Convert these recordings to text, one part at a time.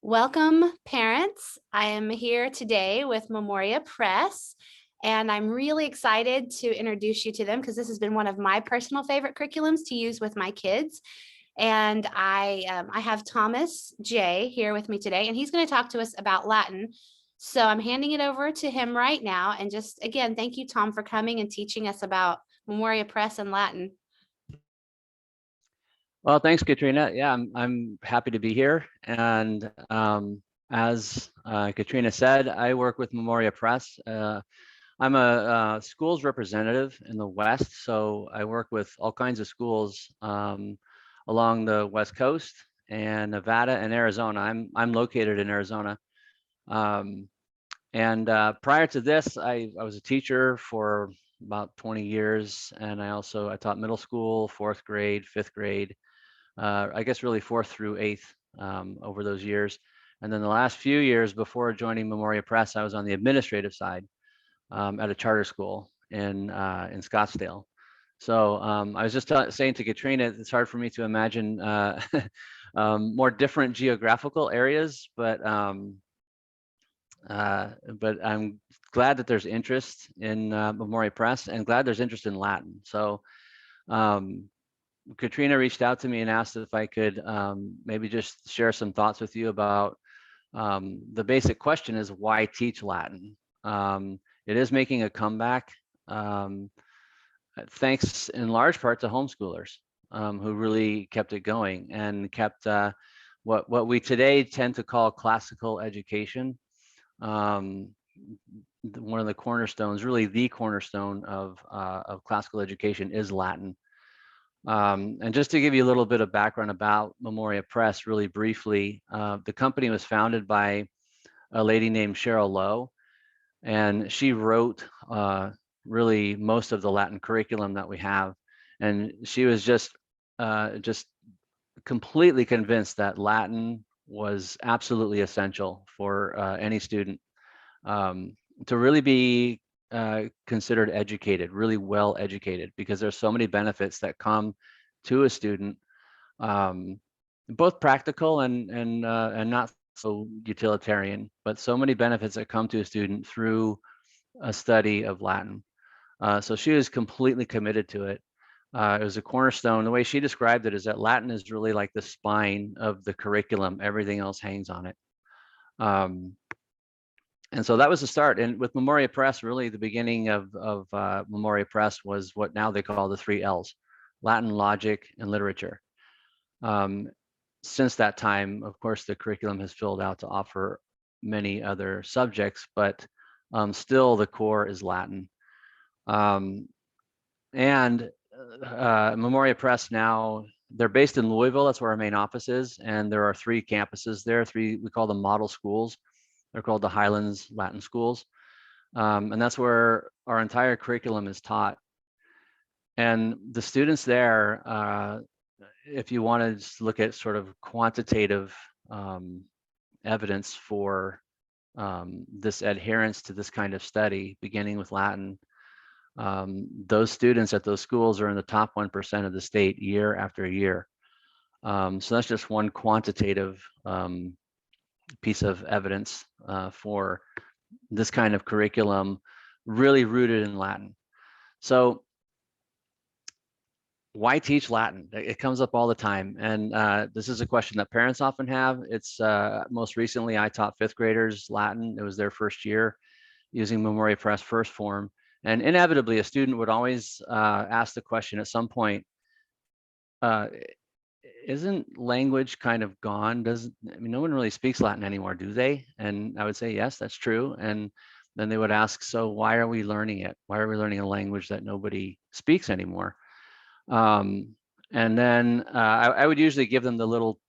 Welcome, parents. I am here today with Memoria Press, and I'm really excited to introduce you to them because this has been one of my personal favorite curriculums to use with my kids. And I have Thomas J here with me today, and he's going to talk to us about Latin. So I'm handing it over to him right now. And just again, thank you, Tom, for coming and teaching us about Memoria Press and Latin. Well, thanks, Katrina. Yeah, I'm happy to be here. And as Katrina said, I work with Memoria Press. I'm a schools representative in the West, so I work with all kinds of schools along the West Coast and Nevada and Arizona. I'm located in Arizona. Um, and prior to this, I was a teacher for about 20 years, and I taught middle school, fourth grade, fifth grade. I guess really fourth through eighth over those years. And then the last few years before joining Memoria Press, I was on the administrative side at a charter school in Scottsdale. So I was just saying to Katrina, it's hard for me to imagine more different geographical areas, but I'm glad that there's interest in Memoria Press and glad there's interest in Latin. So um, Katrina reached out to me and asked if I could maybe just share some thoughts with you about the basic question is why teach Latin? It is making a comeback, thanks in large part to homeschoolers who really kept it going and kept what we today tend to call classical education. Um, One of the cornerstones, really the cornerstone of classical education is Latin. And just to give you a little bit of background about Memoria Press, really briefly, the company was founded by a lady named Cheryl Lowe, and she wrote really most of the Latin curriculum that we have. And she was just completely convinced that Latin was absolutely essential for any student to really be considered educated, really well educated, because there's so many benefits that come to a student, um, both practical and not so utilitarian, but so many benefits that come to a student through a study of Latin. So she was completely committed to it. It was a cornerstone. The way she described it is that Latin is really like the spine of the curriculum. Everything else hangs on it. Um, and so that was the start. And with Memoria Press, really the beginning of Memoria Press was what now they call the 3 Ls: Latin, logic, and literature. Um, since that time, of course, the curriculum has filled out to offer many other subjects, but still the core is Latin. Um, and Memoria Press now, they're based in Louisville. That's where our main office is. And there are 3 campuses there, we call them model schools. They're called the Highlands Latin Schools. And that's where our entire curriculum is taught. And the students there, if you want to look at sort of quantitative evidence for this adherence to this kind of study, beginning with Latin, those students at those schools are in the top 1% of the state year after year. So that's just one quantitative piece of evidence for this kind of curriculum, really rooted in Latin. So why teach Latin? It comes up all the time. And this is a question that parents often have. It's most recently, I taught 5th graders Latin. It was their first year using Memoria Press first form. And inevitably, a student would always ask the question at some point, isn't language kind of gone? I mean, no one really speaks Latin anymore, do they? And I would say, yes, that's true. And then they would ask, so why are we learning it? Why are we learning a language that nobody speaks anymore? And then I would usually give them the little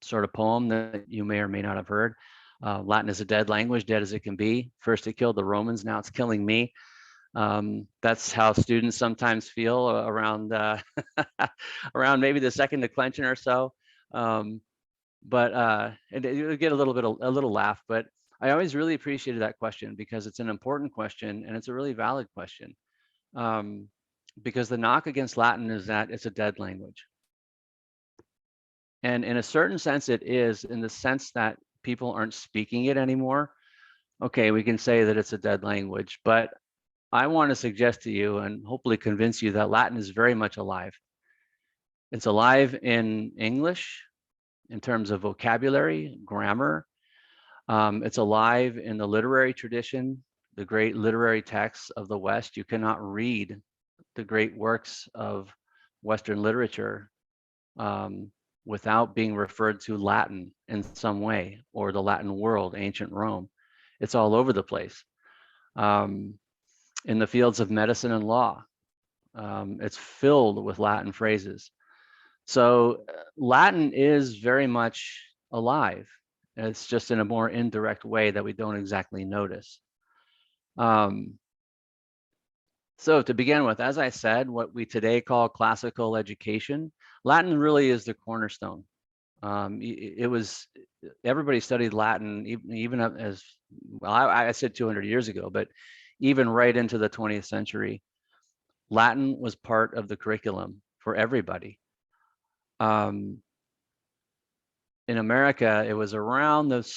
sort of poem that you may or may not have heard. Latin is a dead language, dead as it can be. First it killed the Romans, now it's killing me. That's how students sometimes feel around around maybe the second declension or so. But you would get a little laugh. But I always really appreciated that question because it's an important question and it's a really valid question. Because the knock against Latin is that it's a dead language. And in a certain sense, it is, in the sense that people aren't speaking it anymore. Okay, we can say that it's a dead language, but I want to suggest to you and hopefully convince you that Latin is very much alive. It's alive in English in terms of vocabulary, grammar. It's alive in the literary tradition, the great literary texts of the West. You cannot read the great works of Western literature without being referred to Latin in some way, or the Latin world, ancient Rome. It's all over the place. In the fields of medicine and law, it's filled with Latin phrases. So Latin is very much alive. It's just in a more indirect way that we don't exactly notice. So to begin with, as I said, what we today call classical education, Latin really is the cornerstone. It was, everybody studied Latin, even up as, well, I said 200 years ago, but even right into the 20th century, Latin was part of the curriculum for everybody. In America, it was around the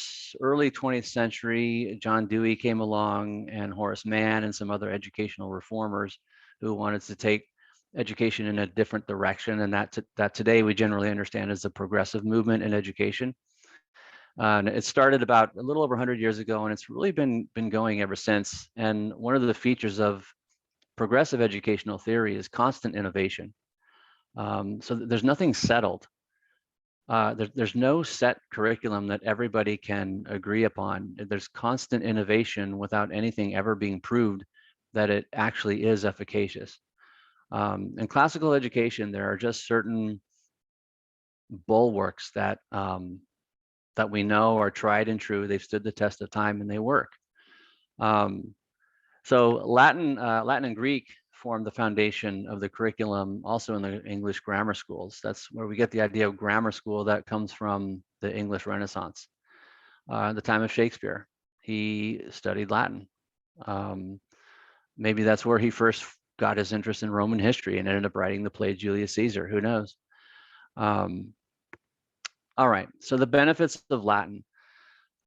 early 20th century, John Dewey came along, and Horace Mann and some other educational reformers who wanted to take education in a different direction, and that today we generally understand as the progressive movement in education. And it started about a little over 100 years ago, and it's really been going ever since. And one of the features of progressive educational theory is constant innovation. So there's nothing settled. There's no set curriculum that everybody can agree upon. There's constant innovation without anything ever being proved that it actually is efficacious. In classical education, there are just certain bulwarks that that we know are tried and true. They've stood the test of time and they work. So Latin and Greek form the foundation of the curriculum also in the English grammar schools. That's where we get the idea of grammar school that comes from the English Renaissance. The time of Shakespeare, he studied Latin. Maybe that's where he first got his interest in Roman history and ended up writing the play Julius Caesar, who knows? All right, so the benefits of Latin.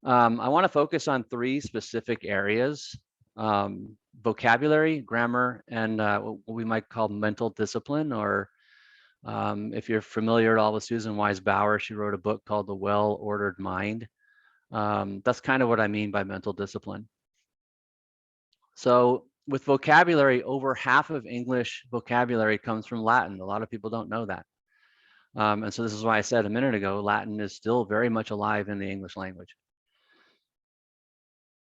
I want to focus on three specific areas: vocabulary, grammar, and what we might call mental discipline. Or if you're familiar at all with Susan Wise Bauer, she wrote a book called The Well-Ordered Mind. That's kind of what I mean by mental discipline. So with vocabulary, over half of English vocabulary comes from Latin. A lot of people don't know that. And so this is why I said a minute ago, Latin is still very much alive in the English language.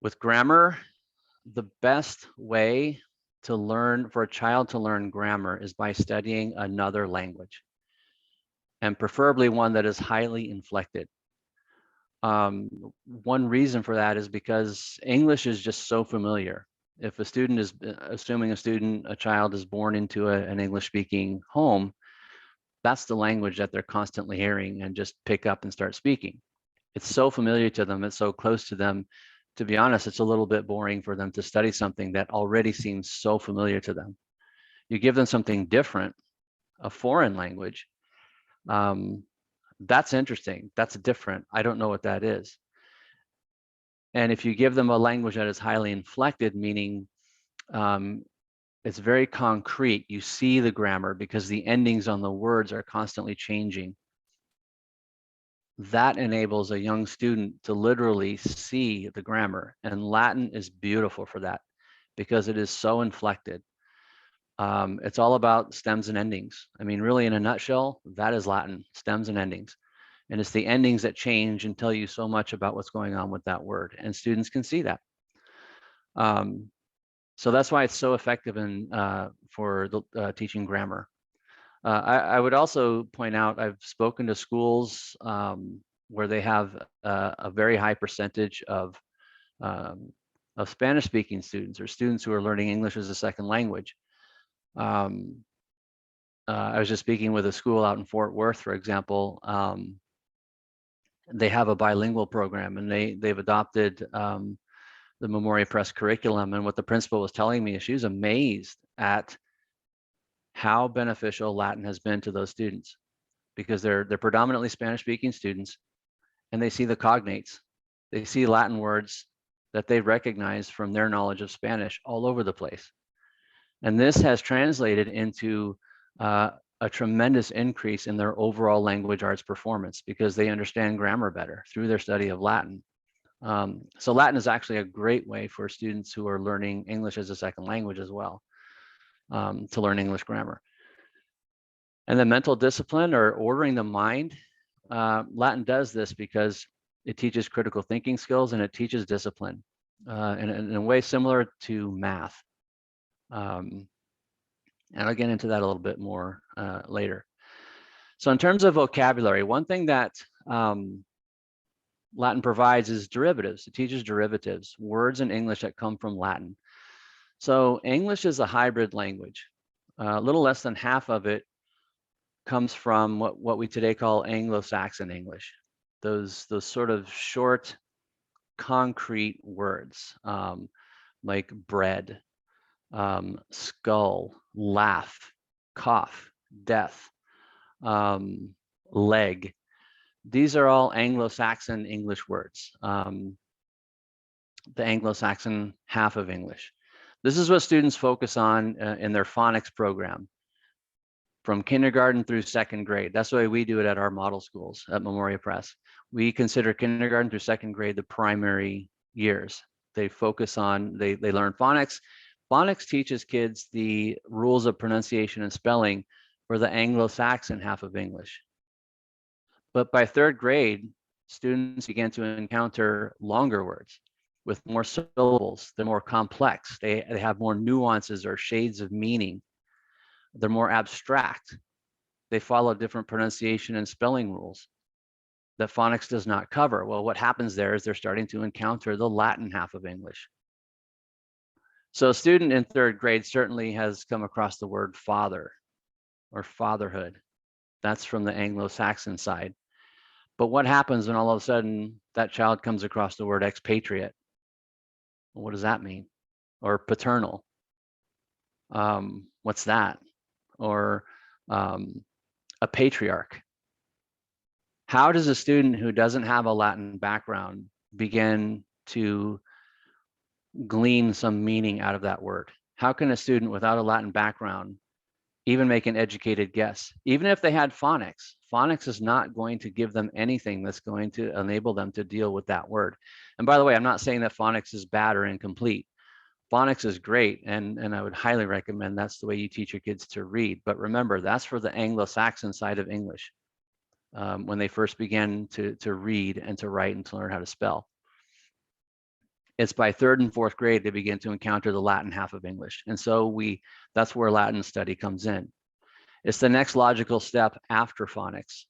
With grammar, the best way to learn, for a child to learn grammar, is by studying another language, and preferably one that is highly inflected. One reason for that is because English is just so familiar. If a student is, assuming a child is born into an English-speaking home, that's the language that they're constantly hearing and just pick up and start speaking. It's so familiar to them, it's so close to them. To be honest, it's a little bit boring for them to study something that already seems so familiar to them. You give them something different, a foreign language, that's interesting, that's different, I don't know what that is. And if you give them a language that is highly inflected, meaning it's very concrete, you see the grammar because the endings on the words are constantly changing. That enables a young student to literally see the grammar, and Latin is beautiful for that because it is so inflected. It's all about stems and endings. I mean, really, in a nutshell, that is Latin, stems and endings. And it's the endings that change and tell you so much about what's going on with that word, and students can see that. So that's why it's so effective in for teaching grammar. I would also point out, I've spoken to schools where they have a very high percentage of Spanish-speaking students, or students who are learning English as a second language. I was just speaking with a school out in Fort Worth, for example. They have a bilingual program, and they've adopted the Memoria Press curriculum. And what the principal was telling me is she was amazed at how beneficial Latin has been to those students, because they're predominantly Spanish-speaking students, and they see the cognates. They see Latin words that they recognize from their knowledge of Spanish all over the place. And this has translated into a tremendous increase in their overall language arts performance because they understand grammar better through their study of Latin. So Latin is actually a great way for students who are learning English as a second language as well, to learn English grammar. And then mental discipline or ordering the mind, Latin does this because it teaches critical thinking skills and it teaches discipline in a way similar to math. And I'll get into that a little bit more later. So in terms of vocabulary, one thing that Latin provides is derivatives. It teaches derivatives, words in English that come from Latin. So English is a hybrid language. A little less than half of it comes from what we today call Anglo-Saxon English. Those sort of short, concrete words like bread, skull, laugh, cough, death, leg. These are all Anglo-Saxon English words, the Anglo-Saxon half of English. This is what students focus on in their phonics program from kindergarten through second grade. That's the way we do it at our model schools at Memoria Press. We consider kindergarten through second grade the primary years. They focus on, they learn phonics. Phonics teaches kids the rules of pronunciation and spelling for the Anglo-Saxon half of English. But by third grade, students begin to encounter longer words with more syllables. They're more complex. They have more nuances or shades of meaning. They're more abstract. They follow different pronunciation and spelling rules that phonics does not cover. Well, what happens there is they're starting to encounter the Latin half of English. So a student in third grade certainly has come across the word father or fatherhood. That's from the Anglo-Saxon side. But what happens when all of a sudden that child comes across the word expatriate? What does that mean? Or paternal? What's that? Or a patriarch. How does a student who doesn't have a Latin background begin to glean some meaning out of that word? How can a student without a Latin background even make an educated guess? Even if they had phonics, phonics is not going to give them anything that's going to enable them to deal with that word. And by the way, I'm not saying that phonics is bad or incomplete. Phonics is great, and I would highly recommend that's the way you teach your kids to read. But remember, that's for the Anglo-Saxon side of English, when they first begin to read and to write and to learn how to spell. It's by third and fourth grade they begin to encounter the Latin half of English. And so that's where Latin study comes in. It's the next logical step after phonics.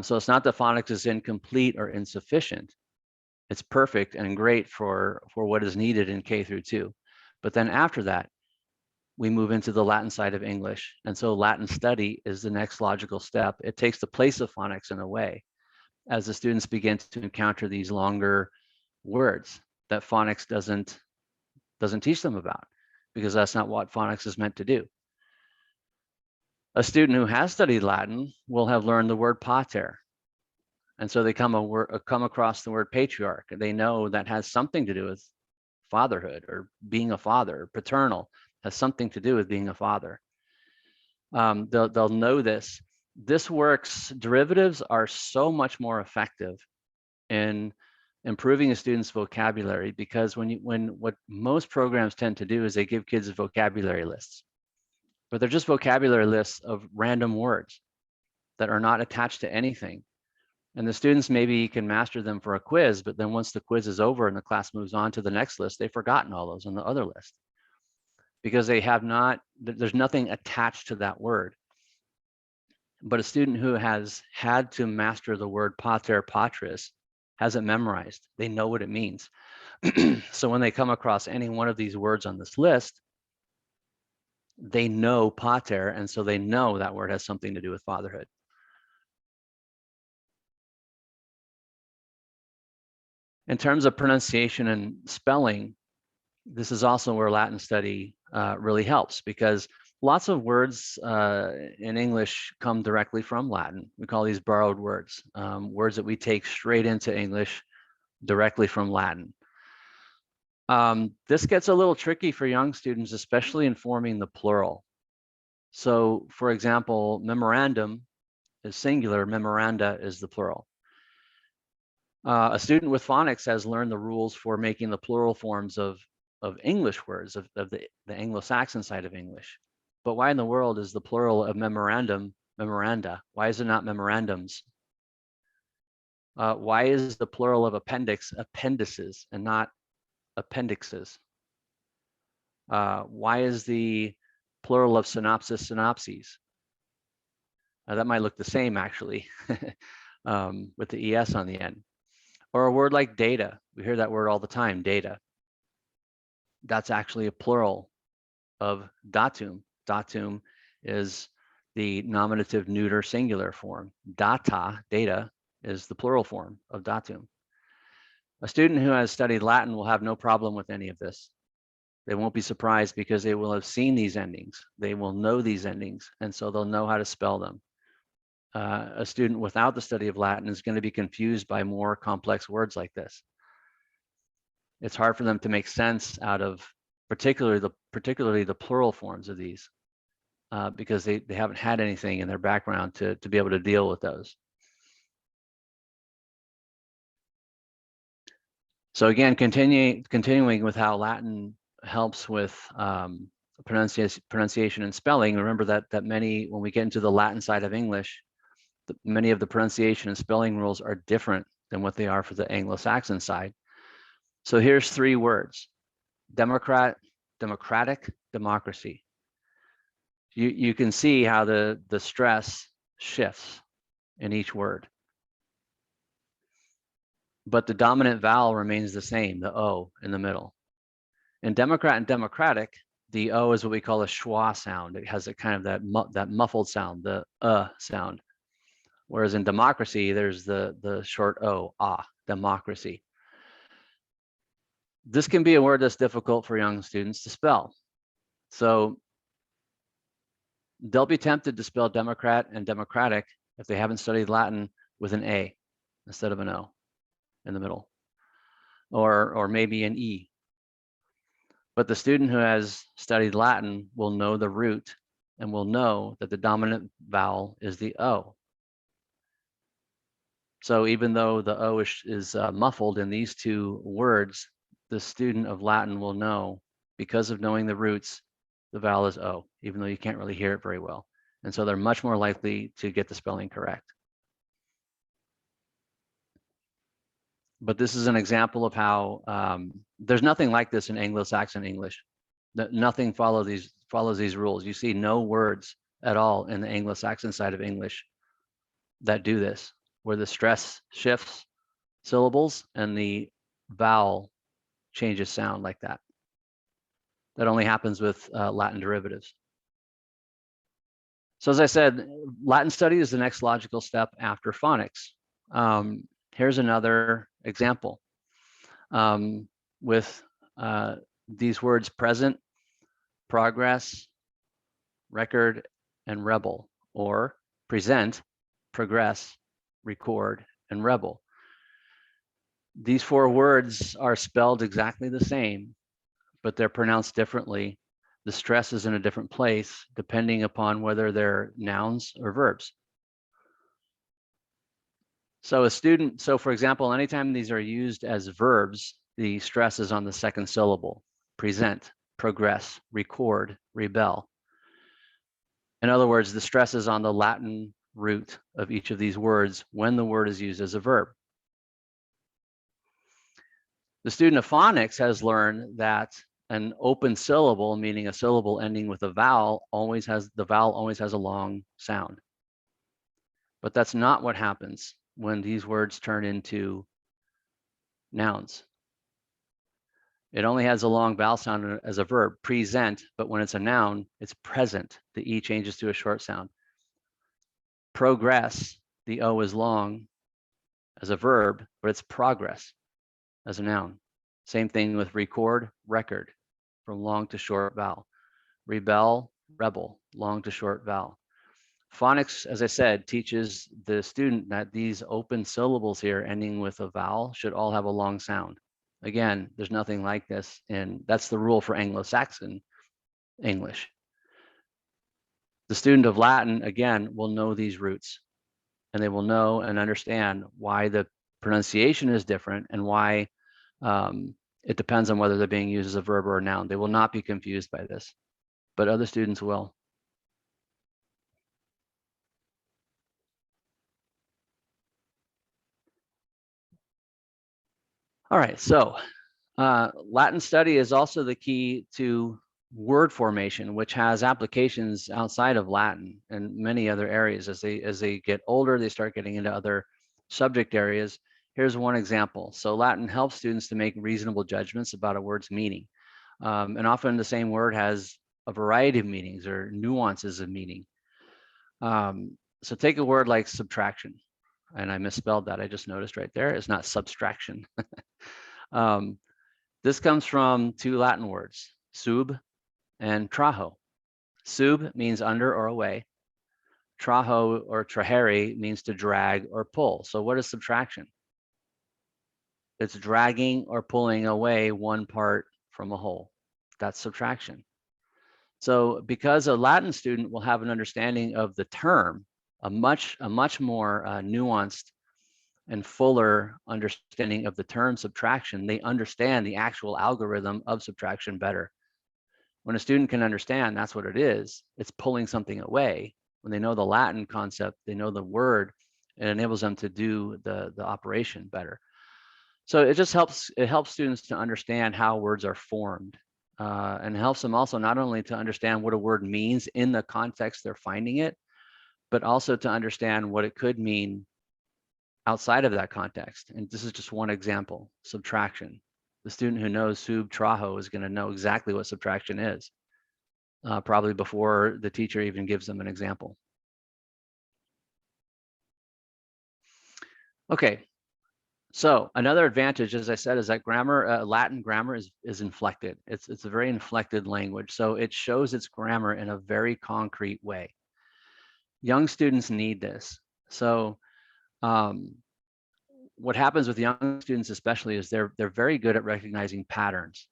So it's not that phonics is incomplete or insufficient. It's perfect and great for what is needed in K through 2. But then after that, we move into the Latin side of English. And so Latin study is the next logical step. It takes the place of phonics in a way, as the students begin to encounter these longer words that phonics doesn't teach them about, because that's not what phonics is meant to do. A student who has studied Latin will have learned the word pater. And so they come across the word patriarch. They know that has something to do with fatherhood or being a father. Paternal has something to do with being a father. They'll know this. This works. Derivatives are so much more effective in improving a student's vocabulary, because what most programs tend to do is they give kids vocabulary lists, but they're just vocabulary lists of random words that are not attached to anything. And the students maybe can master them for a quiz, but then once the quiz is over and the class moves on to the next list, they've forgotten all those on the other list, because there's nothing attached to that word. But a student who has had to master the word pater, patris, has it memorized. They know what it means. So when they come across any one of these words on this list, they know pater, and so they know that word has something to do with fatherhood. In terms of pronunciation and spelling, this is also where Latin study really helps, because Lots of words in English come directly from Latin. We call these borrowed words, words that we take straight into English directly from Latin. This gets a little tricky for young students, especially in forming the plural. So, for example, memorandum is singular, memoranda is the plural. A student with phonics has learned the rules for making the plural forms of English words, of the Anglo-Saxon side of English. But why in the world is the plural of memorandum memoranda? Why is it not memorandums? Why is the plural of appendix appendices and not appendixes? Why is the plural of synopsis synopses? That might look the same actually, with the ES on the end. Or a word like data. We hear that word all the time, data. That's actually a plural of datum. Datum is the nominative neuter singular form. Data, data, is the plural form of datum. A student who has studied Latin will have no problem with any of this. They won't be surprised because they will have seen these endings. They will know these endings, and so they'll know how to spell them. A student without the study of Latin is going to be confused by more complex words like this. It's hard for them to make sense out of particularly the plural forms of these because they haven't had anything in their background to be able to deal with those. So again, continuing with how Latin helps with pronunciation and spelling. Remember that when we get into the Latin side of English, many of the pronunciation and spelling rules are different than what they are for the Anglo-Saxon side. So here's 3 words: democratic, democracy. You can see how the stress shifts in each word. But the dominant vowel remains the same, the O in the middle. In Democrat and Democratic, the O is what we call a schwa sound. It has a kind of that muffled sound, the sound. Whereas in democracy, there's the short O, democracy. This can be a word that's difficult for young students to spell. So they'll be tempted to spell Democrat and Democratic if they haven't studied Latin with an A instead of an O in the middle, or maybe an E. But the student who has studied Latin will know the root and will know that the dominant vowel is the O. So even though the O is muffled in these 2 words, the student of Latin will know, because of knowing the roots, the vowel is O, even though you can't really hear it very well. And so they're much more likely to get the spelling correct. But this is an example of how there's nothing like this in Anglo-Saxon English. Nothing follows these rules. You see no words at all in the Anglo-Saxon side of English that do this, where the stress shifts syllables and the vowel changes sound like that. That only happens with Latin derivatives. So as I said, Latin study is the next logical step after phonics. Here's another example with these words: present, progress, record, and rebel, or present, progress, record, and rebel. These 4 words are spelled exactly the same, but they're pronounced differently. The stress is in a different place depending upon whether they're nouns or verbs. So for example, anytime these are used as verbs, the stress is on the second syllable: present, progress, record, rebel. In other words, the stress is on the Latin root of each of these words when the word is used as a verb. The student of phonics has learned that an open syllable, meaning a syllable ending with a vowel, always has a long sound. But that's not what happens when these words turn into nouns. It only has a long vowel sound as a verb, present, but when it's a noun, it's present. The E changes to a short sound. Progress, the O is long as a verb, but it's progress as a noun. Same thing with record, record, from long to short vowel. Rebel, rebel, long to short vowel. Phonics, as I said, teaches the student that these open syllables here ending with a vowel should all have a long sound. Again, there's nothing like this, and that's the rule for Anglo-Saxon English. The student of Latin, again, will know these roots, and they will know and understand why the pronunciation is different and why it depends on whether they're being used as a verb or a noun. They will not be confused by this, but other students will. All right, so Latin study is also the key to word formation, which has applications outside of Latin and many other areas. As they get older, they start getting into other subject areas. Here's one example. So Latin helps students to make reasonable judgments about a word's meaning. And often the same word has a variety of meanings or nuances of meaning. So take a word like subtraction, and I misspelled that. I just noticed right there. It's not subtraction. This comes from two Latin words, sub and traho. Sub means under or away. Traho or trahere means to drag or pull. So what is subtraction? It's dragging or pulling away one part from a whole. That's subtraction. So because a Latin student will have an understanding of the term, a much more nuanced and fuller understanding of the term subtraction, they understand the actual algorithm of subtraction better. When a student can understand that's what it is, it's pulling something away. When they know the Latin concept, they know the word, it enables them to do the operation better. So it just helps students to understand how words are formed, and helps them also not only to understand what a word means in the context they're finding it, but also to understand what it could mean outside of that context. And this is just one example, subtraction. The student who knows sub traho is going to know exactly what subtraction is, probably before the teacher even gives them an example. Okay, so another advantage, as I said, is that grammar, Latin grammar is inflected. It's a very inflected language, so it shows its grammar in a very concrete way. Young students need this. So what happens with young students especially is they're very good at recognizing patterns,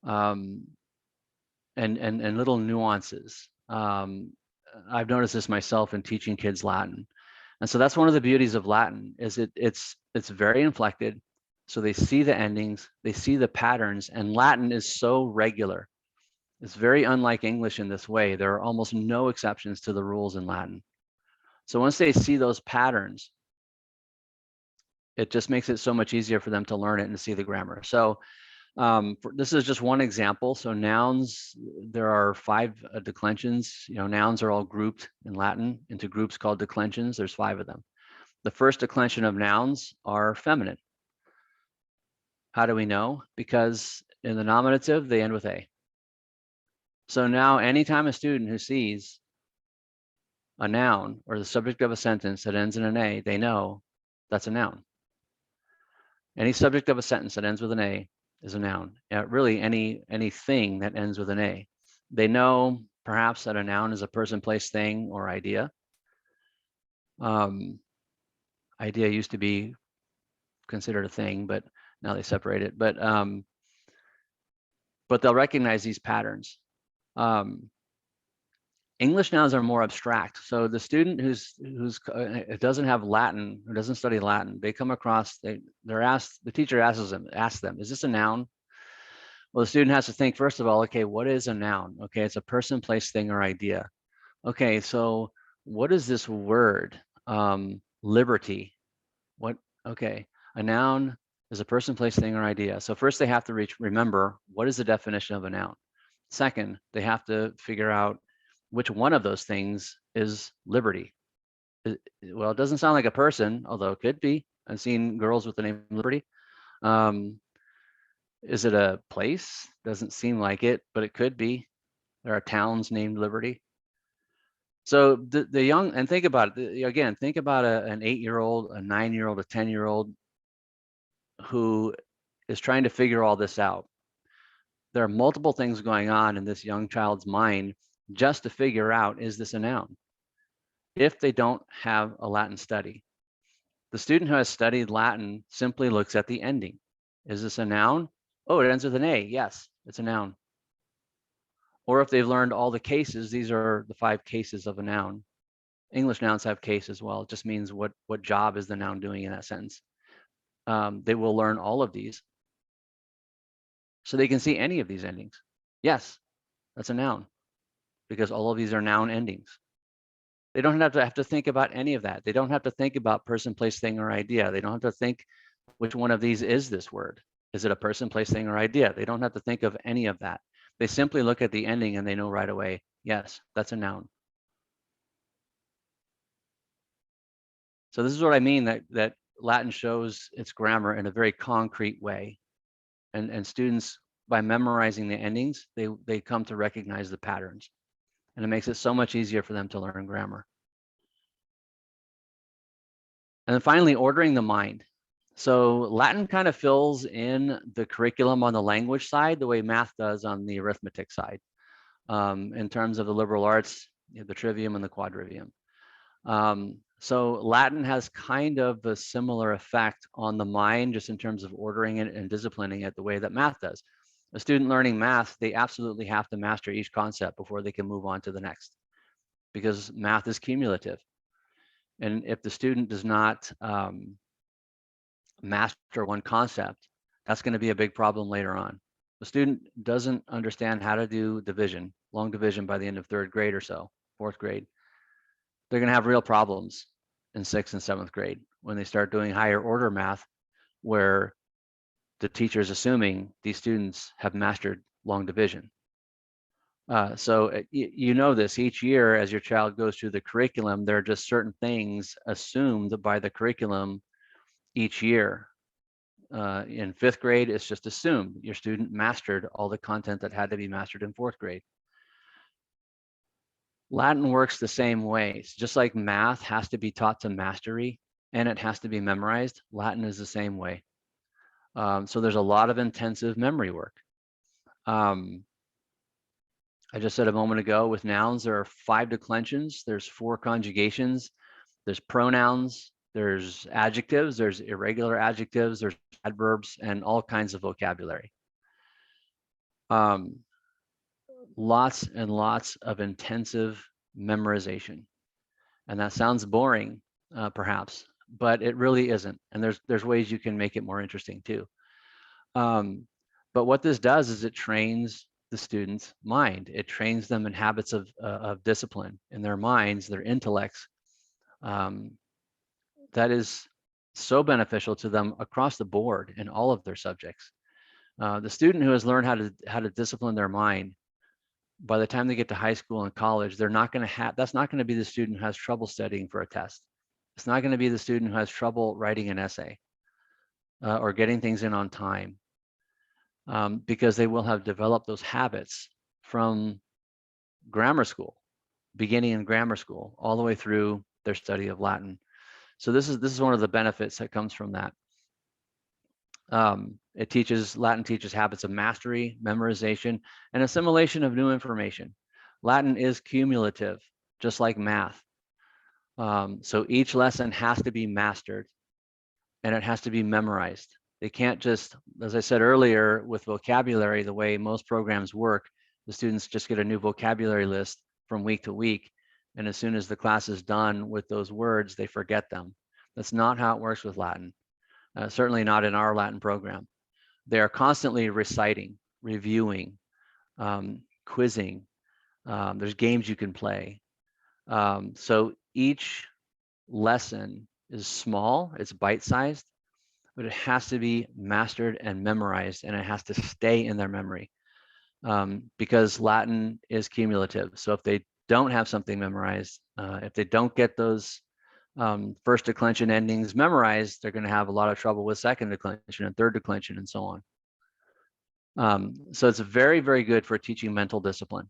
and little nuances. I've noticed this myself in teaching kids Latin. And so that's one of the beauties of Latin is it's very inflected. So they see the endings, they see the patterns, and Latin is so regular. It's very unlike English in this way. There are almost no exceptions to the rules in Latin. So once they see those patterns, it just makes it so much easier for them to learn it and to see the grammar. So this is just one example. So nouns, there are 5 declensions. Nouns are all grouped in Latin into groups called declensions. There's 5 of them. The first declension of nouns are feminine. How do we know? Because in the nominative, they end with a. So now anytime a student who sees a noun or the subject of a sentence that ends in an a, they know that's a noun. Any subject of a sentence that ends with an a is a noun. Really, anything that ends with an a. They know perhaps that a noun is a person, place, thing, or idea. Idea used to be considered a thing, but now they separate it. But they'll recognize these patterns. English nouns are more abstract. So the student who's doesn't have Latin or doesn't study Latin, they come across, they're asked, the teacher asks them, is this a noun? Well, the student has to think, first of all, okay, what is a noun? Okay, it's a person, place, thing, or idea. Okay, so what is this word? Liberty. What? Okay, a noun is a person, place, thing, or idea. So first they have to remember what is the definition of a noun. Second, they have to figure out which one of those things is liberty. Well, it doesn't sound like a person, although it could be. I've seen girls with the name Liberty. Is it a place? Doesn't seem like it, but it could be. There are towns named Liberty. So the young, and think about it again, think about an 8-year-old, a 9-year-old, a 10-year-old who is trying to figure all this out. There are multiple things going on in this young child's mind just to figure out, is this a noun? If they don't have a Latin study. The student who has studied Latin simply looks at the ending. Is this a noun? Oh, it ends with an A. Yes, it's a noun. Or if they've learned all the cases, these are the 5 cases of a noun. English nouns have case as well. It just means what job is the noun doing in that sentence. They will learn all of these. So they can see any of these endings. Yes, that's a noun, because all of these are noun endings. They don't have to think about any of that. They don't have to think about person, place, thing, or idea. They don't have to think which one of these is this word. Is it a person, place, thing, or idea? They don't have to think of any of that. They simply look at the ending and they know right away, yes, that's a noun. So this is what I mean, that Latin shows its grammar in a very concrete way. And students, by memorizing the endings, they come to recognize the patterns. And it makes it so much easier for them to learn grammar. And then finally, ordering the mind. So Latin kind of fills in the curriculum on the language side the way math does on the arithmetic side, in terms of the liberal arts, the trivium and the quadrivium. So Latin has kind of a similar effect on the mind, just in terms of ordering it and disciplining it the way that math does. A student learning math, they absolutely have to master each concept before they can move on to the next, because math is cumulative. And if the student does not master one concept, that's going to be a big problem later on. The student doesn't understand how to do division, long division, by the end of 3rd grade or so, 4th grade. They're going to have real problems in 6th and 7th grade when they start doing higher order math, where the teacher is assuming these students have mastered long division. So you know this, each year as your child goes through the curriculum, there are just certain things assumed by the curriculum each year. In 5th grade, it's just assumed your student mastered all the content that had to be mastered in 4th grade. Latin works the same way. It's just like math has to be taught to mastery and it has to be memorized. Latin is the same way. So there's a lot of intensive memory work. I just said a moment ago, with nouns, there are 5 declensions, there's 4 conjugations, there's pronouns, there's adjectives, there's irregular adjectives, there's adverbs, and all kinds of vocabulary. Lots and lots of intensive memorization. And that sounds boring, perhaps, but it really isn't. And there's ways you can make it more interesting too. But what this does is it trains the student's mind. It trains them in habits of discipline in their minds, their intellects. That is so beneficial to them across the board in all of their subjects. The student who has learned how to discipline their mind, by the time they get to high school and college, they're not going to have, that's not going to be the student who has trouble studying for a test. It's not going to be the student who has trouble writing an essay or getting things in on time, because they will have developed those habits from grammar school, beginning in grammar school, all the way through their study of Latin. So this is one of the benefits that comes from that. Latin teaches habits of mastery, memorization, and assimilation of new information. Latin is cumulative, just like math. So each lesson has to be mastered and it has to be memorized. They can't just, as I said earlier, with vocabulary, the way most programs work, the students just get a new vocabulary list from week to week. And as soon as the class is done with those words, they forget them. That's not how it works with Latin. Certainly not in our Latin program. They are constantly reciting, reviewing, quizzing. There's games you can play. So each lesson is small, it's bite-sized, but it has to be mastered and memorized, and it has to stay in their memory, because Latin is cumulative. So if they don't have something memorized, if they don't get those first declension endings memorized, they're going to have a lot of trouble with second declension and third declension and so on. So it's very, very good for teaching mental discipline,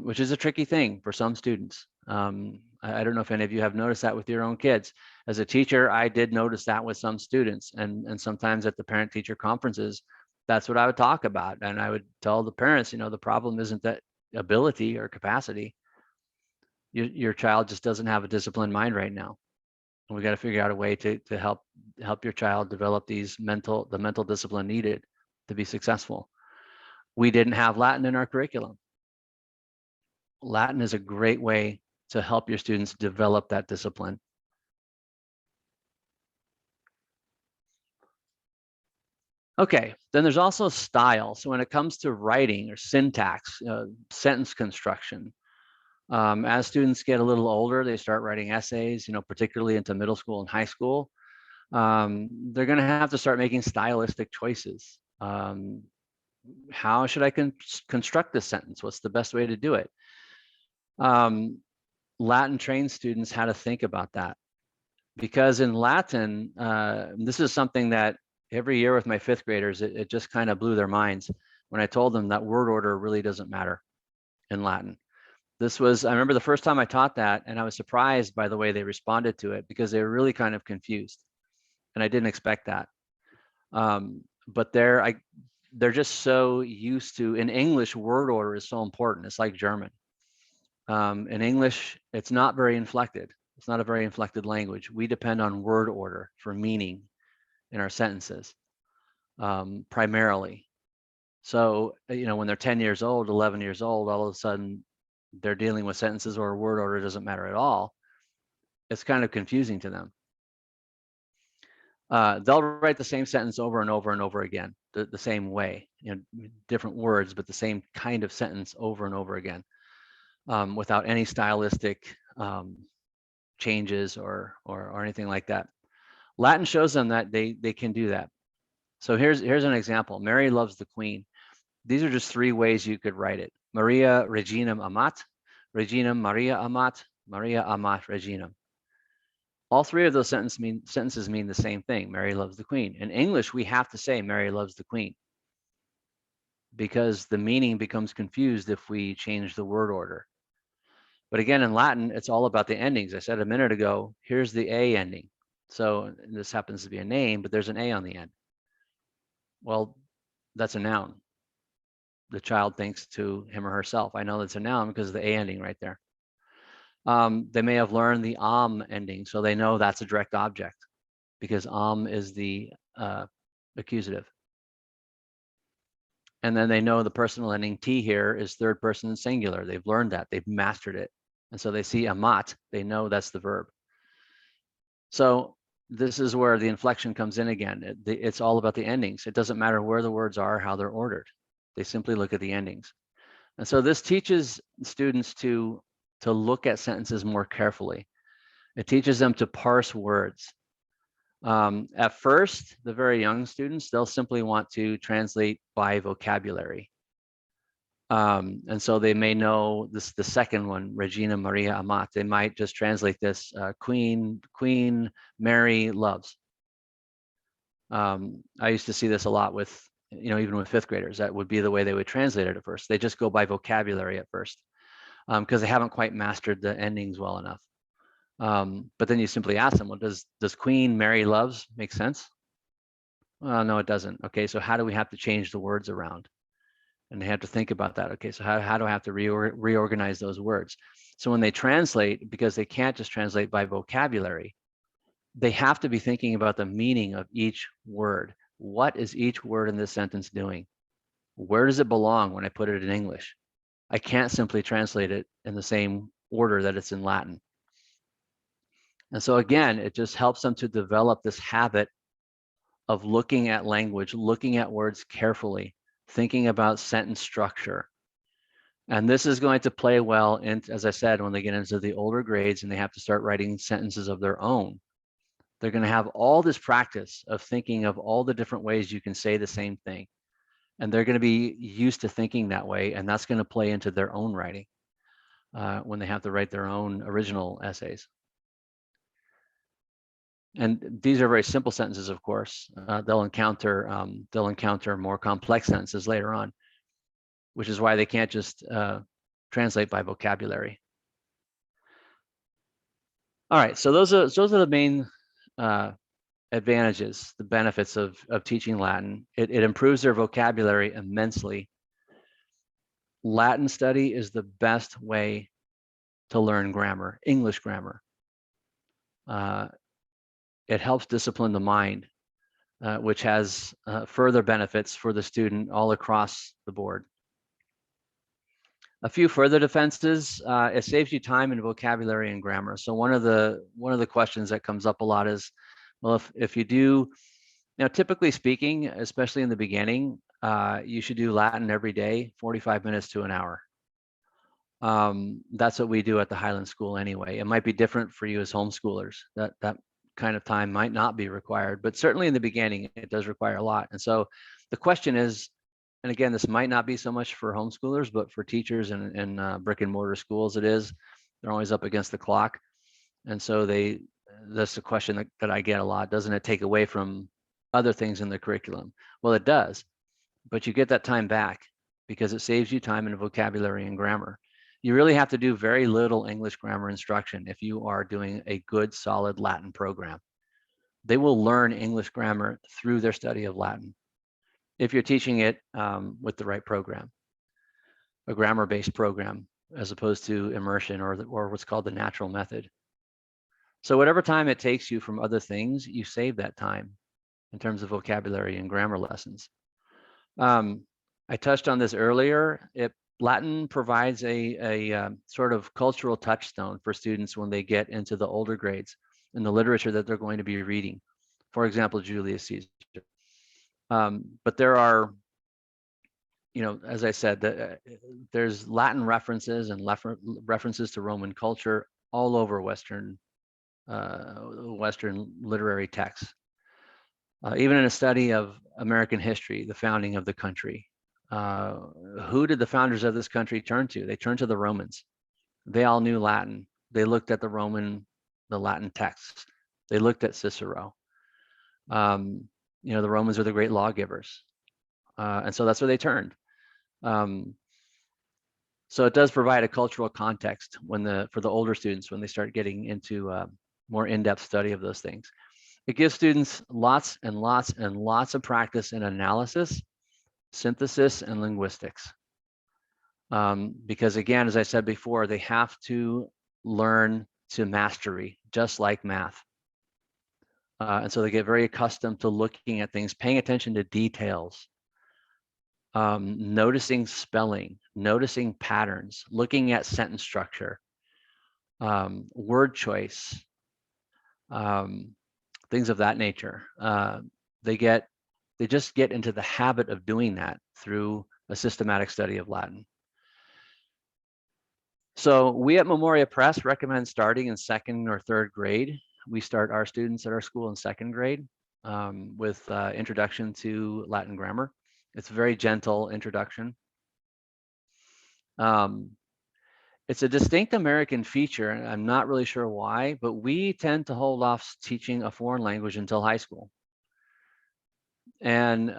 which is a tricky thing for some students. I don't know if any of you have noticed that with your own kids. As a teacher, I did notice that with some students, and sometimes at the parent-teacher conferences, that's what I would talk about. And I would tell the parents, the problem isn't that ability or capacity. Your child just doesn't have a disciplined mind right now. And we got to figure out a way to help your child develop the mental discipline needed to be successful. We didn't have Latin in our curriculum. Latin is a great way to help your students develop that discipline. Okay, then there's also style. So when it comes to writing or syntax, sentence construction, as students get a little older, they start writing essays, particularly into middle school and high school. They're going to have to start making stylistic choices. How should I construct this sentence? What's the best way to do it? Latin trained students how to think about that. Because in Latin, this is something that every year with my fifth graders, it just kind of blew their minds when I told them that word order really doesn't matter in Latin. I remember the first time I taught that, and I was surprised by the way they responded to it, because they were really kind of confused, and I didn't expect that. But they're just so used to, in English, word order is so important. It's like German. In English, it's not very inflected. It's not a very inflected language. We depend on word order for meaning in our sentences, primarily. So, when they're 10 years old, 11 years old, all of a sudden they're dealing with sentences where word order doesn't matter at all. It's kind of confusing to them. They'll write the same sentence over and over and over again, the same way, different words, but the same kind of sentence over and over again, without any stylistic changes or anything like that. Latin shows them that they can do that. So here's an example. Mary loves the Queen. These are just 3 ways you could write it. Maria reginam amat, reginam Maria amat, Maria amat reginam. All 3 of those sentences mean the same thing. Mary loves the Queen. In English, we have to say Mary loves the Queen, because the meaning becomes confused if we change the word order. But again, in Latin, it's all about the endings. I said a minute ago, here's the A ending. So this happens to be a name, but there's an A on the end. Well, that's a noun. The child thinks to him or herself, I know that's a noun because of the A ending right there. They may have learned the ending, so they know that's a direct object, because is the accusative. And then they know the personal ending T here is third person singular. They've learned that. They've mastered it. And so they see amat, they know that's the verb. So this is where the inflection comes in again. It's all about the endings. It doesn't matter where the words are, how they're ordered. They simply look at the endings. And so this teaches students to look at sentences more carefully. It teaches them to parse words. At first, the very young students, they'll simply want to translate by vocabulary. And so they may know the second one, Regina Maria Amat. They might just translate this Queen Mary loves. I used to see this a lot with, even with fifth graders. That would be the way they would translate it at first. They just go by vocabulary at first, because they haven't quite mastered the endings well enough. But then you simply ask them, well, does Queen Mary loves make sense? No, it doesn't. Okay, so how do we have to change the words around? And they have to think about that. Okay, so how do I have to reorganize those words? So when they translate, because they can't just translate by vocabulary, they have to be thinking about the meaning of each word. What is each word in this sentence doing? Where does it belong when I put it in English? I can't simply translate it in the same order that it's in Latin. And so again, it just helps them to develop this habit of looking at language, looking at words carefully, thinking about sentence structure. And this is going to play well in, as I said, when they get into the older grades and they have to start writing sentences of their own. They're going to have all this practice of thinking of all the different ways you can say the same thing. And they're going to be used to thinking that way. And that's going to play into their own writing when they have to write their own original essays. And these are very simple sentences, of course. They'll encounter more complex sentences later on, which is why they can't just translate by vocabulary. All right, so those are the main advantages, the benefits of teaching Latin. It improves their vocabulary immensely. Latin study is the best way to learn grammar, English grammar. It helps discipline the mind, which has further benefits for the student all across the board. A few further defenses: it saves you time in vocabulary and grammar. So one of the questions that comes up a lot is, well, if you do, typically speaking, especially in the beginning, you should do Latin every day, 45 minutes to an hour. That's what we do at the Highland School anyway. It might be different for you as homeschoolers. That kind of time might not be required, but certainly in the beginning, it does require a lot. And so the question is, and again, this might not be so much for homeschoolers, but for teachers and brick and mortar schools, it is. They're always up against the clock. And so that's the question that I get a lot. Doesn't it take away from other things in the curriculum? Well, it does, but you get that time back because it saves you time in vocabulary and grammar. You really have to do very little English grammar instruction if you are doing a good, solid Latin program. They will learn English grammar through their study of Latin if you're teaching it with the right program, a grammar-based program, as opposed to immersion or what's called the natural method. So whatever time it takes you from other things, you save that time in terms of vocabulary and grammar lessons. I touched on this earlier. Latin provides a sort of cultural touchstone for students when they get into the older grades in the literature that they're going to be reading. For example, Julius Caesar. But there are, as I said, there's Latin references and references to Roman culture all over Western literary texts. Even in a study of American history, the founding of the country, who did the founders of this country turn to? They turned to the Romans. They all knew Latin. They looked at the Latin texts. They looked at Cicero. The Romans are the great lawgivers. And so that's where they turned. So it does provide a cultural context for the older students when they start getting into more in-depth study of those things. It gives students lots and lots and lots of practice in analysis, synthesis, and linguistics. Because again, as I said before, they have to learn to mastery, just like math. And so they get very accustomed to looking at things, paying attention to details, noticing spelling, noticing patterns, looking at sentence structure, word choice, things of that nature. They just get into the habit of doing that through a systematic study of Latin. So we at Memoria Press recommend starting in 2nd or 3rd grade. We start our students at our school in 2nd grade with introduction to Latin grammar. It's a very gentle introduction. It's a distinct American feature, and I'm not really sure why, but we tend to hold off teaching a foreign language until high school. And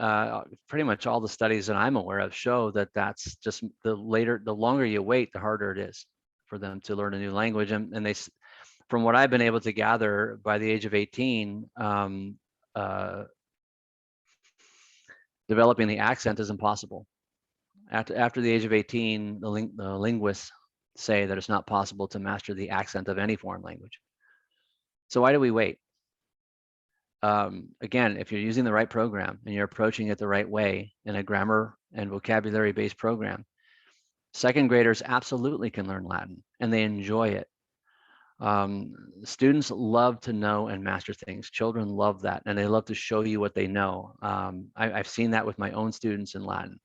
pretty much all the studies that I'm aware of show that that's just the longer you wait, the harder it is for them to learn a new language. And they, from what I've been able to gather, by the age of 18, developing the accent is impossible. After the age of 18, the linguists say that it's not possible to master the accent of any foreign language. So why do we wait? Again, if you're using the right program and you're approaching it the right way in a grammar and vocabulary based program, 2nd graders absolutely can learn Latin and they enjoy it. Students love to know and master things. Children love that, and they love to show you what they know. I've seen that with my own students in Latin.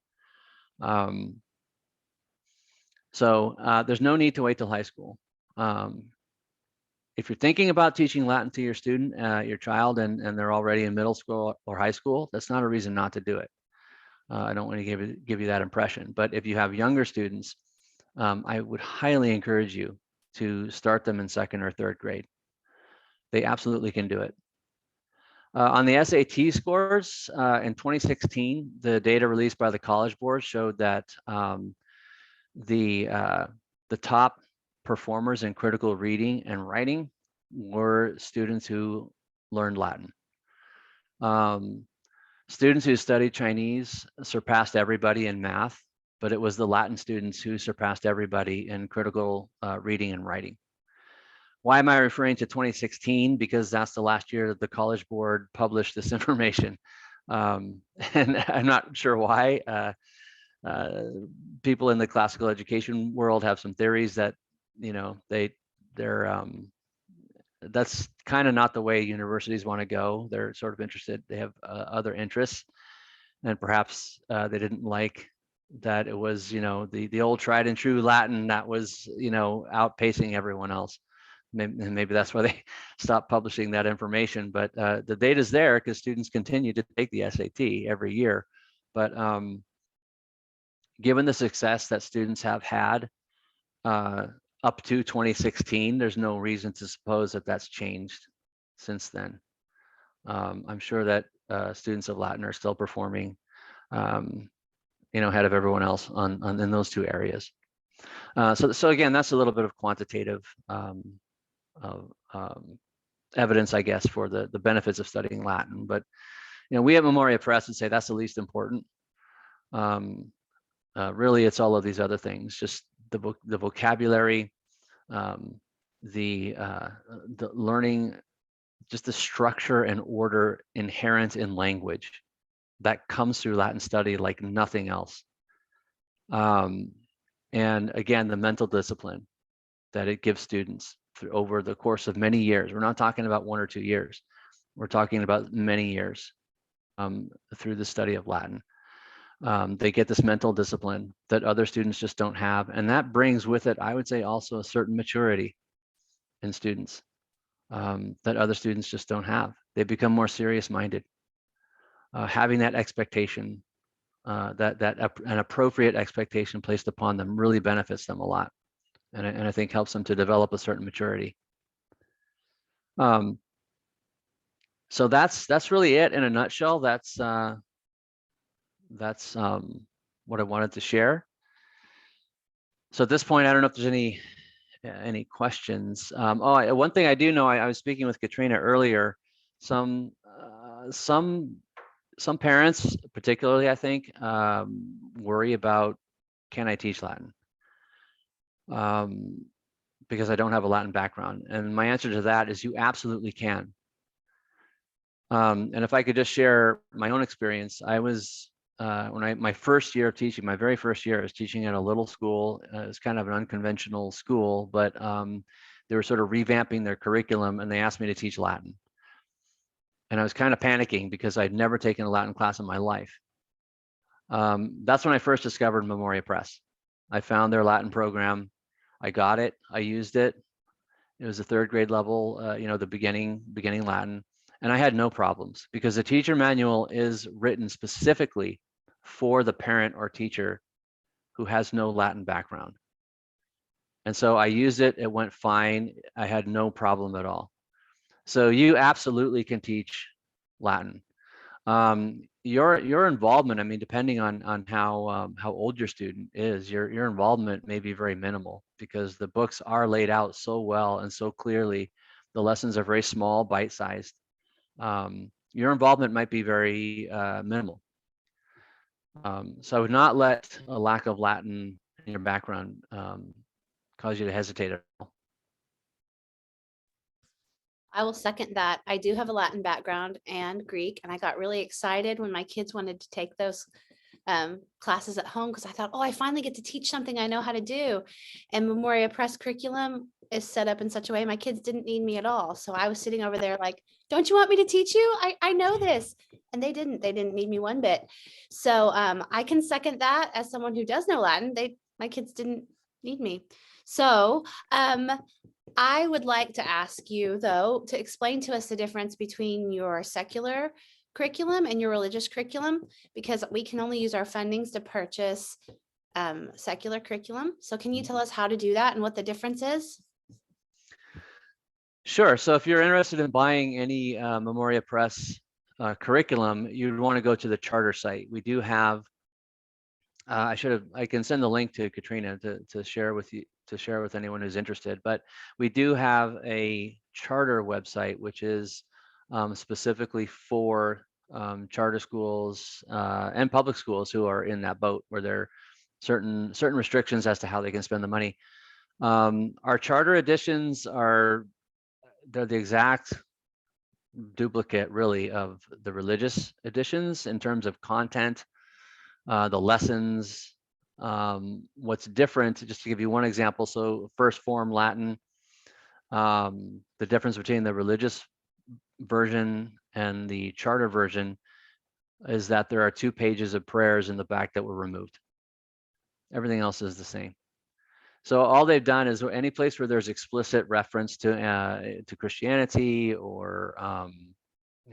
So there's no need to wait till high school. If you're thinking about teaching Latin to your student, your child, and they're already in middle school or high school, that's not a reason not to do it. I don't want to give you that impression. But if you have younger students, I would highly encourage you to start them in 2nd or 3rd grade. They absolutely can do it. On the SAT scores, in 2016, the data released by the College Board showed that the top performers in critical reading and writing were students who learned Latin. Students who studied Chinese surpassed everybody in math but it was the Latin students who surpassed everybody in critical reading and writing. Why am I referring to 2016? Because that's the last year that the College Board published this information. And I'm not sure why. Uh, People in the classical education world have some theories that, you know, they're that's kind of not the way universities want to go. They're sort of interested, they have other interests, and perhaps they didn't like that it was, you know, the old tried and true Latin that was, you know, outpacing everyone else. Maybe that's why they stopped publishing that information. But the data's there because students continue to take the SAT every year. But given the success that students have had up to 2016, there's no reason to suppose that that's changed since then. I'm sure that students of Latin are still performing, you know, ahead of everyone else on in those two areas. So again, that's a little bit of quantitative evidence, I guess, for the benefits of studying Latin. But you know, we at Memoria Press would say that's the least important. Really, it's all of these other things, just the vocabulary, the learning, just the structure and order inherent in language that comes through Latin study like nothing else. And again, the mental discipline that it gives students over the course of many years. We're not talking about 1 or 2 years. We're talking about many years through the study of Latin. They get this mental discipline that other students just don't have. And that brings with it, I would say, also a certain maturity in students that other students just don't have. They become more serious-minded. Having that expectation, an appropriate expectation placed upon them really benefits them a lot. And I think helps them to develop a certain maturity. So that's really it in a nutshell. That's what I wanted to share. So at this point, I don't know if there's any questions. One thing I do know, I was speaking with Katrina earlier. Some parents, particularly, I think, worry about, can I teach Latin? Because I don't have a Latin background. And my answer to that is you absolutely can. And if I could just share my own experience, I was, my first year of teaching, my very first year, I was teaching at a little school. It was kind of an unconventional school, but they were sort of revamping their curriculum and they asked me to teach Latin. And I was kind of panicking because I'd never taken a Latin class in my life. That's when I first discovered Memoria Press. I found their Latin program. I got it. I used it. It was a 3rd grade level, you know, the beginning Latin. And I had no problems because the teacher manual is written specifically for the parent or teacher who has no Latin background. And so I used it. It went fine. I had no problem at all. So you absolutely can teach Latin. Your involvement, I mean, depending on how old your student is, your involvement may be very minimal because the books are laid out so well and so clearly. The lessons are very small, bite-sized. Your involvement might be very minimal. So I would not let a lack of Latin in your background cause you to hesitate at all. I will second that. I do have a Latin background and Greek, and I got really excited when my kids wanted to take those classes at home because I thought, oh, I finally get to teach something I know how to do. And Memoria Press curriculum is set up in such a way my kids didn't need me at all. So I was sitting over there like, don't you want me to teach you? I know this. And they didn't need me one bit. So I can second that as someone who does know Latin. My kids didn't need me. So I would like to ask you, though, to explain to us the difference between your secular curriculum and your religious curriculum, because we can only use our fundings to purchase secular curriculum. So can you tell us how to do that and what the difference is? Sure. So if you're interested in buying any Memoria Press curriculum, you'd want to go to the charter site. We do have, I can send the link to Katrina to share with you, to share with anyone who's interested, but we do have a charter website, which is specifically for charter schools and public schools who are in that boat where they're certain restrictions as to how they can spend the money. Our charter editions they're the exact duplicate really of the religious editions in terms of content, the lessons. What's different, just to give you one example, so first form Latin, the difference between the religious version and the charter version is that there are 2 pages of prayers in the back that were removed. Everything else is the same. So all they've done is any place where there's explicit reference to Christianity or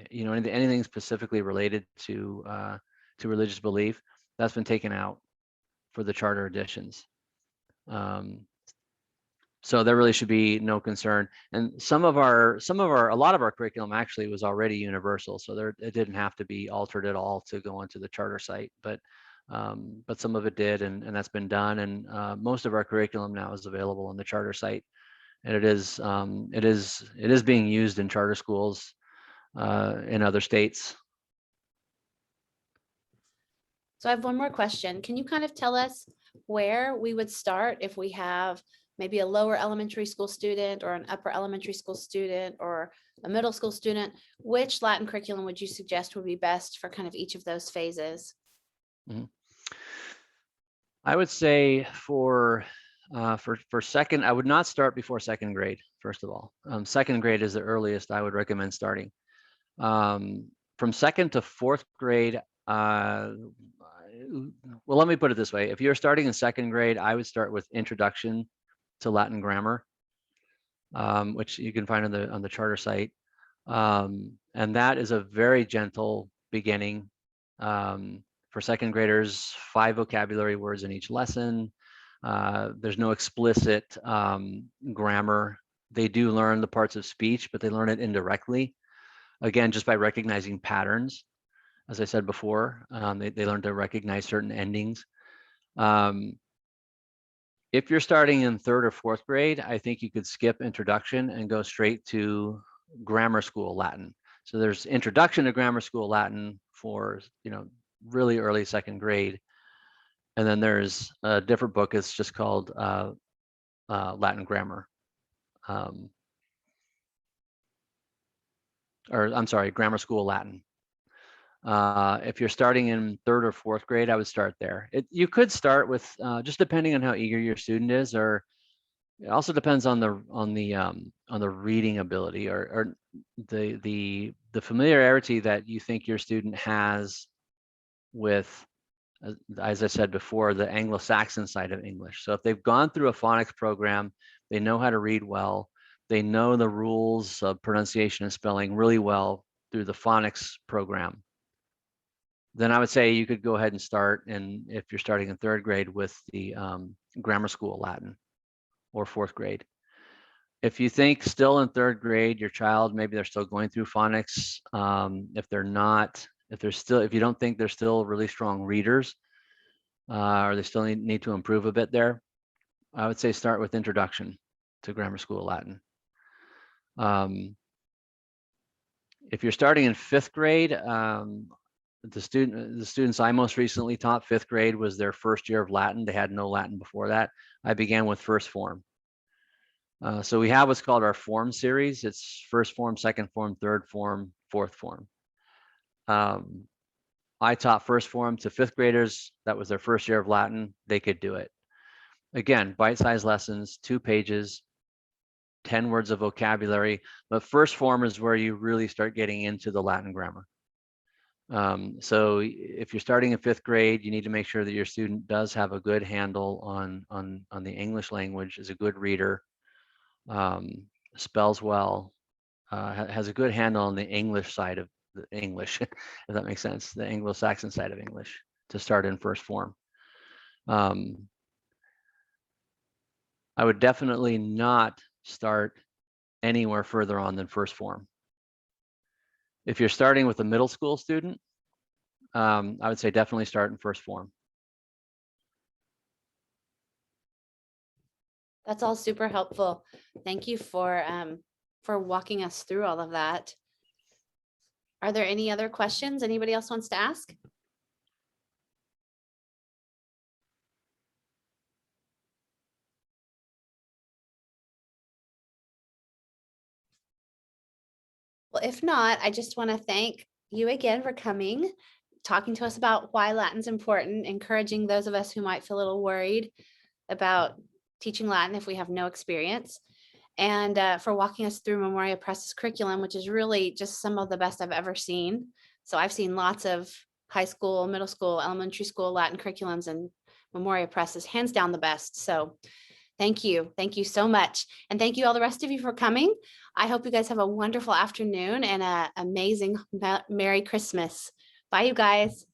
anything specifically related to religious belief, that's been taken out for the charter editions. So there really should be no concern. And a lot of our curriculum actually was already universal, so it didn't have to be altered at all to go onto the charter site. But some of it did, and that's been done. And most of our curriculum now is available on the charter site, and it is being used in charter schools in other states. So I have one more question. Can you kind of tell us where we would start if we have maybe a lower elementary school student or an upper elementary school student or a middle school student? Which Latin curriculum would you suggest would be best for kind of each of those phases? I would say for second, I would not start before second grade, first of all. Second grade is the earliest I would recommend starting. From second to fourth grade, well, let me put it this way. If you're starting in second grade, I would start with Introduction to Latin Grammar, which you can find on the charter site. And that is a very gentle beginning. For second graders, 5 vocabulary words in each lesson. There's no explicit grammar. They do learn the parts of speech, but they learn it indirectly. Again, just by recognizing patterns. As I said before, they learn to recognize certain endings. If you're starting in third or fourth grade, I think you could skip introduction and go straight to grammar school Latin. So there's Introduction to Grammar School Latin for really early second grade, and then there's a different book. It's just called Latin Grammar, or I'm sorry, Grammar School Latin. If you're starting in third or fourth grade, I would start there. You could start with just depending on how eager your student is, or it also depends on the reading ability or the familiarity that you think your student has with, as I said before, the Anglo-Saxon side of English. So if they've gone through a phonics program, they know how to read well, they know the rules of pronunciation and spelling really well through the phonics program, then I would say you could go ahead and start, and if you're starting in third grade, with the grammar school Latin, or fourth grade. If you think still in third grade, your child, maybe they're still going through phonics, if you don't think they're still really strong readers, or they still need to improve a bit there, I would say start with Introduction to Grammar School Latin. If you're starting in fifth grade, the students I most recently taught, fifth grade was their first year of Latin. They had no Latin before that. I began with first form. So we have what's called our form series. It's first form, second form, third form, fourth form. I taught first form to fifth graders. That was their first year of Latin. They could do it. Again, bite-sized lessons, 2 pages, 10 words of vocabulary. But first form is where you really start getting into the Latin grammar. So if you're starting in fifth grade, you need to make sure that your student does have a good handle on the English language, is a good reader, spells well, has a good handle on the English side of the English, if that makes sense, the Anglo-Saxon side of English, to start in first form. I would definitely not start anywhere further on than first form. If you're starting with a middle school student, I would say definitely start in first form. That's all super helpful. Thank you for walking us through all of that. Are there any other questions anybody else wants to ask? Well, if not, I just want to thank you again for coming, talking to us about why Latin's important, encouraging those of us who might feel a little worried about teaching Latin if we have no experience, and for walking us through Memoria Press's curriculum, which is really just some of the best I've ever seen. So I've seen lots of high school, middle school, elementary school Latin curriculums, and Memoria Press is hands down the best. So thank you. Thank you so much. And thank you all the rest of you for coming. I hope you guys have a wonderful afternoon and an amazing Merry Christmas. Bye, you guys.